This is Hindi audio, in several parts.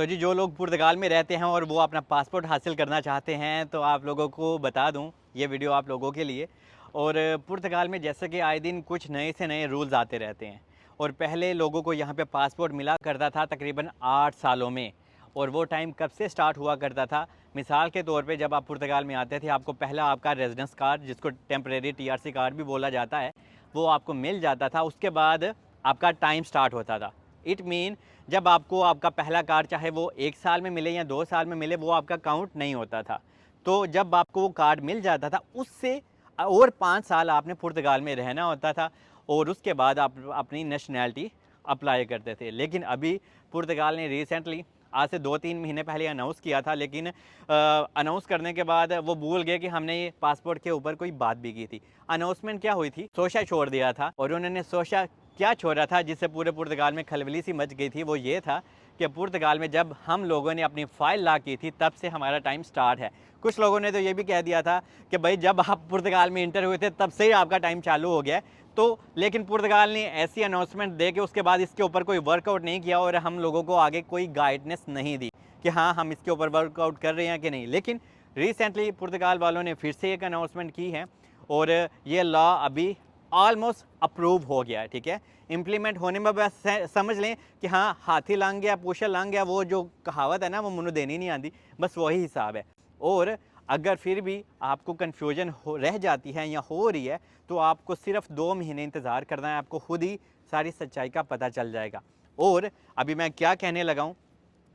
तो जी जो लोग पुर्तगाल में रहते हैं और वो अपना पासपोर्ट हासिल करना चाहते हैं तो आप लोगों को बता दूं, ये वीडियो आप लोगों के लिए। और पुर्तगाल में जैसे कि आए दिन कुछ नए से नए रूल्स आते रहते हैं और पहले लोगों को यहाँ पे पासपोर्ट मिला करता था तकरीबन 8 सालों में। और वो टाइम कब से स्टार्ट हुआ करता था, मिसाल के तौर पे जब आप पुर्तगाल में आते थे आपको पहला आपका रेजिडेंस कार्ड, जिसको टेम्परेरी टीआरसी कार्ड भी बोला जाता है, वो आपको मिल जाता था। उसके बाद आपका टाइम स्टार्ट होता था। इट मीन जब आपको आपका पहला कार्ड चाहे वो 1 साल में मिले या 2 साल में मिले, वो आपका काउंट नहीं होता था। तो जब आपको वो कार्ड मिल जाता था उससे और 5 साल आपने पुर्तगाल में रहना होता था और उसके बाद आप अपनी नेशनैलिटी अप्लाई करते थे। लेकिन अभी पुर्तगाल ने रिसेंटली आज से 2-3 महीने पहले अनाउंस किया था, लेकिन अनाउंस करने के बाद वो भूल गए कि हमने ये पासपोर्ट के ऊपर कोई बात भी की थी। अनाउंसमेंट क्या हुई थी, सोशा छोड़ दिया था और उन्होंने सोशा क्या छोड़ा था जिससे पूरे पुर्तगाल में खलबली सी मच गई थी, वो ये था कि पुर्तगाल में जब हम लोगों ने अपनी फ़ाइल ला की थी तब से हमारा टाइम स्टार्ट है। कुछ लोगों ने तो ये भी कह दिया था कि भाई जब आप पुर्तगाल में इंटर हुए थे तब से ही आपका टाइम चालू हो गया है। तो लेकिन पुर्तगाल ने ऐसी अनाउंसमेंट दे के उसके बाद इसके ऊपर कोई वर्कआउट नहीं किया और हम लोगों को आगे कोई गाइडेंस नहीं दी कि हाँ हम इसके ऊपर वर्कआउट कर रहे हैं कि नहीं। लेकिन रिसेंटली पुर्तगाल वालों ने फिर से एक अनाउंसमेंट की है और ये लॉ अभी ऑलमोस्ट अप्रूव हो गया है। ठीक है, इम्प्लीमेंट होने में बस समझ लें कि हाँ हाथी लांग गया पूछा लांग गया, वो जो कहावत है ना, वो मुन्नू देनी नहीं आती, बस वही हिसाब है। और अगर फिर भी आपको कन्फ्यूजन हो रह जाती है या हो रही है तो आपको सिर्फ 2 महीने इंतज़ार करना है, आपको खुद ही सारी सच्चाई का पता चल जाएगा। और अभी मैं क्या कहने लगा हूँ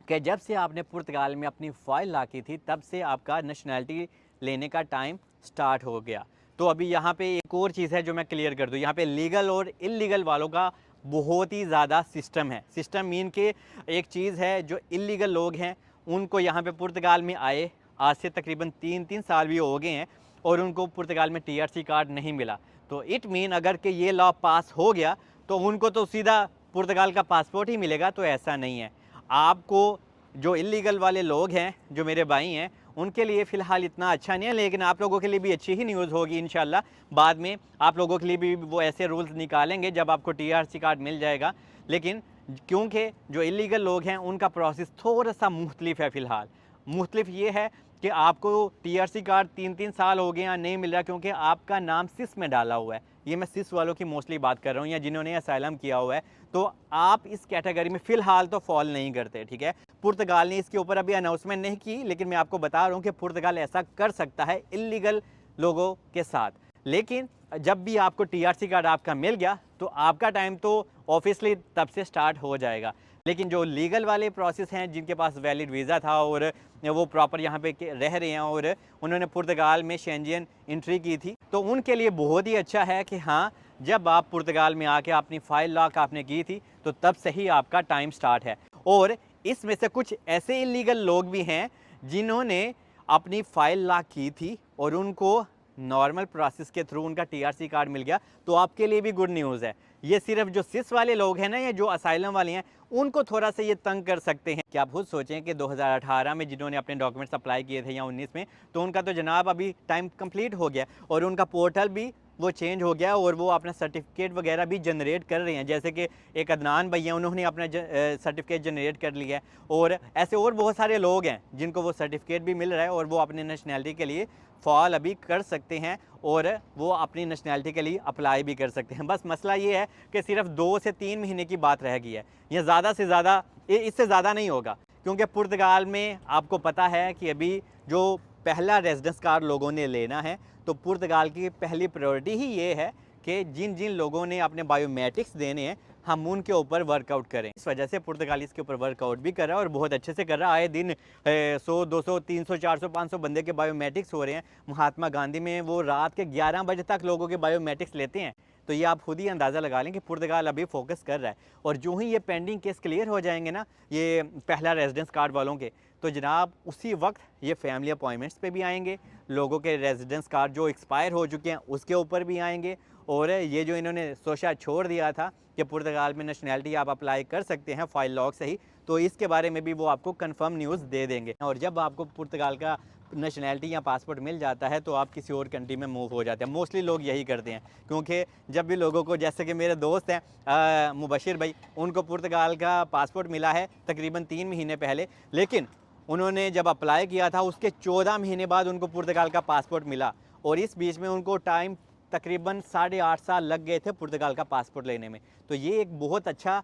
कि जब से आपने पुर्तगाल में अपनी फ़ाइल ला की थी तब से आपका नेशनैलिटी लेने का टाइम स्टार्ट हो गया। तो अभी यहाँ पे एक और चीज़ है जो मैं क्लियर कर दूँ, यहाँ पे लीगल और इल्लीगल वालों का बहुत ही ज़्यादा सिस्टम है। सिस्टम मीन के एक चीज़ है, जो इल्लीगल लोग हैं उनको यहाँ पे पुर्तगाल में आए आज से तकरीबन 3-3 साल भी हो गए हैं और उनको पुर्तगाल में टीआरसी कार्ड नहीं मिला। तो इट मीन अगर कि ये लॉ पास हो गया तो उनको तो सीधा पुर्तगाल का पासपोर्ट ही मिलेगा, तो ऐसा नहीं है। आपको जो इल्लीगल वाले लोग हैं, जो मेरे भाई हैं, उनके लिए फ़िलहाल इतना अच्छा नहीं है, लेकिन आप लोगों के लिए भी अच्छी ही न्यूज़ होगी इंशाल्लाह। बाद में आप लोगों के लिए भी वो ऐसे रूल्स निकालेंगे जब आपको टीआरसी कार्ड मिल जाएगा। लेकिन क्योंकि जो इल्लीगल लोग हैं उनका प्रोसेस थोड़ा सा मुख्तलिफ है फ़िलहाल। मुख्तलिफ ये है कि आपको टीआरसी कार्ड 3-3 साल हो गए हैं नहीं मिल रहा क्योंकि आपका नाम सिस में डाला हुआ है। ये मैं सिस वालों की मोस्टली बात कर रहा हूँ या जिन्होंने असाइलम किया हुआ है। तो आप इस कैटेगरी में फ़िलहाल तो फॉल नहीं करते। ठीक है, पुर्तगाल ने इसके ऊपर अभी अनाउंसमेंट नहीं की, लेकिन मैं आपको बता रहा हूँ कि पुर्तगाल ऐसा कर सकता है इल्लीगल लोगों के साथ। लेकिन जब भी आपको टीआरसी कार्ड आपका मिल गया तो आपका टाइम तो ऑब्वियसली तब से स्टार्ट हो जाएगा। लेकिन जो लीगल वाले प्रोसेस हैं, जिनके पास वैलिड वीज़ा था और वो प्रॉपर यहाँ पे रह रहे हैं और उन्होंने पुर्तगाल में शेंजन एंट्री की थी, तो उनके लिए बहुत ही अच्छा है कि हाँ जब आप पुर्तगाल में आके अपनी फ़ाइल लॉक आपने की थी तो तब से ही आपका टाइम स्टार्ट है। और इसमें से कुछ ऐसे इलीगल लोग भी हैं जिन्होंने अपनी फ़ाइल लॉक की थी और उनको नॉर्मल प्रोसेस के थ्रू उनका टीआरसी कार्ड मिल गया, तो आपके लिए भी गुड न्यूज़ है। ये सिर्फ जो सिस वाले लोग हैं ना, या जो असाइलम वाले हैं, उनको थोड़ा सा ये तंग कर सकते हैं। क्या आप खुद सोचें कि 2018 में जिन्होंने अपने डॉक्यूमेंट्स अप्लाई किए थे या 19 में, तो उनका तो जनाब अभी टाइम कंप्लीट हो गया और उनका पोर्टल भी वो चेंज हो गया और वो अपना सर्टिफिकेट वगैरह भी जनरेट कर रहे हैं। जैसे कि एक अदनान भैया, उन्होंने अपना सर्टिफिकेट जनरेट कर लिया है और ऐसे और बहुत सारे लोग हैं जिनको वो सर्टिफिकेट भी मिल रहा है और वो अपने नेशनैलिटी के लिए फॉल अभी कर सकते हैं और वो अपनी नेशनैलिटी के लिए अप्लाई भी कर सकते हैं। बस मसला ये है कि सिर्फ 2 से 3 महीने की बात रह गई है, या ज़्यादा से ज़्यादा, इससे ज़्यादा नहीं होगा। क्योंकि पुर्तगाल में आपको पता है कि अभी जो पहला रेजिडेंस कार्ड लोगों ने लेना है, तो पुर्तगाल की पहली प्रायोरिटी ही ये है कि जिन जिन लोगों ने अपने बायोमेट्रिक्स देने हैं हम उनके ऊपर वर्कआउट करें। इस वजह से पुर्तगाल इसके ऊपर वर्कआउट भी कर रहा है और बहुत अच्छे से कर रहा है। आए दिन 100, 200, 300, 400, 500 बंदे के बायोमेट्रिक्स हो रहे हैं। महात्मा गांधी में वो रात के 11 बजे तक लोगों के बायोमेट्रिक्स लेते हैं। तो ये आप खुद ही अंदाज़ा लगा लें कि पुर्तगाल अभी फोकस कर रहा है। और जो ही ये पेंडिंग केस क्लियर हो जाएंगे ना, ये पहला रेजिडेंस कार्ड वालों के, तो जनाब उसी वक्त ये फैमिली अपॉइंटमेंट्स पे भी आएंगे, लोगों के रेजिडेंस कार्ड जो एक्सपायर हो चुके हैं उसके ऊपर भी आएंगे। और ये जो इन्होंने सोचा छोड़ दिया था कि पुर्तगाल में नेशनैलिटी आप अप्लाई कर सकते हैं फ़ाइल लॉक से ही, तो इसके बारे में भी वो आपको कंफर्म न्यूज़ दे देंगे। और जब आपको पुर्तगाल का नेशनैलिटी या पासपोर्ट मिल जाता है तो आप किसी और कंट्री में मूव हो जाते हैं। मोस्टली लोग यही करते हैं, क्योंकि जब भी लोगों को, जैसे कि मेरे दोस्त हैं मुबशिर भाई, उनको पुर्तगाल का पासपोर्ट मिला है तकरीबन 3 महीने पहले, लेकिन उन्होंने जब अप्लाई किया था उसके 14 महीने बाद उनको पुर्तगाल का पासपोर्ट मिला, और इस बीच में उनको टाइम तकरीबन 8.5 साल लग गए थे पुर्तगाल का पासपोर्ट लेने में। तो ये एक बहुत अच्छा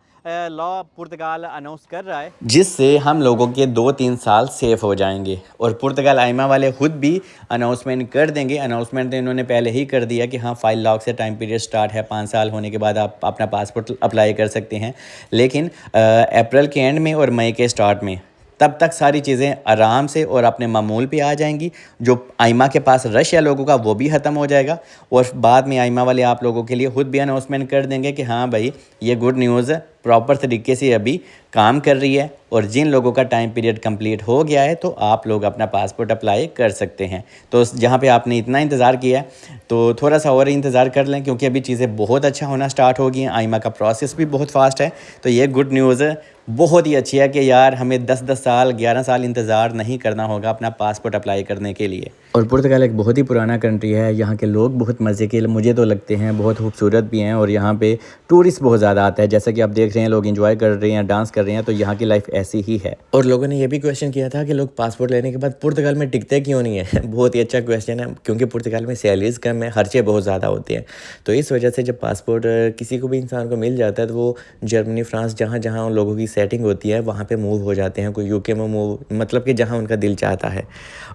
लॉ पुर्तगाल अनाउंस कर रहा है, जिससे हम लोगों के 2-3 साल सेफ हो जाएंगे। और पुर्तगाल आइमा वाले खुद भी अनाउंसमेंट कर देंगे। अनाउंसमेंट तो इन्होंने पहले ही कर दिया कि हाँ 5 लाख से टाइम पीरियड स्टार्ट है, 5 साल होने के बाद आप अपना पासपोर्ट अप्लाई कर सकते हैं। लेकिन अप्रैल के एंड में और मई के स्टार्ट में, तब तक सारी चीज़ें आराम से और अपने मामूल पे आ जाएंगी। जो आइमा के पास रश है लोगों का वो भी ख़त्म हो जाएगा, और बाद में आइमा वाले आप लोगों के लिए खुद भी अनाउंसमेंट कर देंगे कि हाँ भाई ये गुड न्यूज़ प्रॉपर तरीके से अभी काम कर रही है, और जिन लोगों का टाइम पीरियड कंप्लीट हो गया है तो आप लोग अपना पासपोर्ट अप्लाई कर सकते हैं। तो जहाँ पे आपने इतना इंतज़ार किया है तो थोड़ा सा और इंतज़ार कर लें, क्योंकि अभी चीज़ें बहुत अच्छा होना स्टार्ट हो गई हैं। आइमा का प्रोसेस भी बहुत फास्ट है। तो ये गुड न्यूज़ बहुत ही अच्छी है कि यार हमें 10-10 साल 11 साल इंतज़ार नहीं करना होगा अपना पासपोर्ट अप्लाई करने के लिए। और पुर्तगाल एक बहुत ही पुराना कंट्री है। यहाँ के लोग बहुत मज़े के मुझे तो लगते हैं, बहुत खूबसूरत भी हैं, और यहाँ पे टूरिस्ट बहुत ज़्यादा आता है। जैसा कि आप देख रहे हैं लोग एंजॉय कर रहे हैं, डांस कर रहे हैं, तो यहाँ की लाइफ ऐसी ही है। और लोगों ने ये भी क्वेश्चन किया था कि लोग पासपोर्ट लेने के बाद पुर्तगाल में टिकते क्यों नहीं है। बहुत ही अच्छा क्वेश्चन है, क्योंकि पुर्तगाल में सैलरीज कम है, खर्चे बहुत ज़्यादा होते हैं। तो इस वजह से जब पासपोर्ट किसी को भी इंसान को मिल जाता है तो वो जर्मनी, फ्रांस, जहाँ जहाँ उन लोगों की सेटिंग होती है वहाँ पे मूव हो जाते हैं। कोई यूके में मूव, मतलब कि जहाँ उनका दिल चाहता है।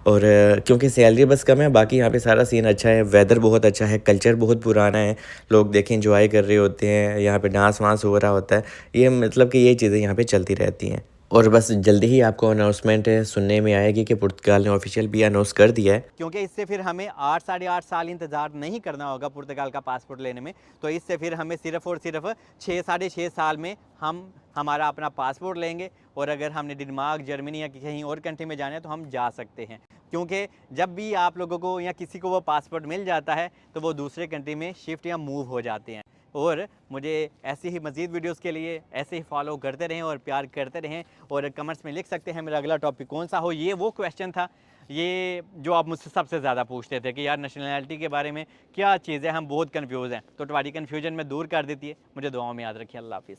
और क्योंकि सैलरी बस कम है, बाकी यहाँ पे सारा सीन अच्छा है, वेदर बहुत अच्छा है, कल्चर बहुत पुराना है, लोग देखें एंजॉय कर रहे होते हैं, यहाँ पे डांस वांस हो रहा होता है। ये मतलब कि ये चीज़ें यहाँ पे चलती रहती हैं। और बस जल्दी ही आपको अनाउंसमेंट सुनने में आएगी कि पुर्तगाल ने ऑफिशियल भी अनाउंस कर दिया है, क्योंकि इससे फिर हमें 8 8.5 साल इंतज़ार नहीं करना होगा पुर्तगाल का पासपोर्ट लेने में। तो इससे फिर हमें सिर्फ़ और सिर्फ 6 साढ़े 6 साल में हम हमारा अपना पासपोर्ट लेंगे, और अगर हमने डेनमार्क, जर्मनी या कहीं और कंट्री में जाना है तो हम जा सकते हैं। क्योंकि जब भी आप लोगों को या किसी को वो पासपोर्ट मिल जाता है तो वो दूसरे कंट्री में शिफ्ट या मूव हो जाते हैं। और मुझे ऐसी ही मज़ीद वीडियोस के लिए ऐसे ही फॉलो करते रहें और प्यार करते रहें, और कमेंट्स में लिख सकते हैं मेरा अगला टॉपिक कौन सा हो। ये वो क्वेश्चन था ये जो आप मुझसे सबसे ज़्यादा पूछते थे कि यार नेशनैलिटी के बारे में क्या चीज़ें हम बहुत कंफ्यूज हैं, तो तुम्हारी कन्फ्यूजन में दूर कर देती है। मुझे दुआओं में याद रखिए। अल्लाह हाफिज़।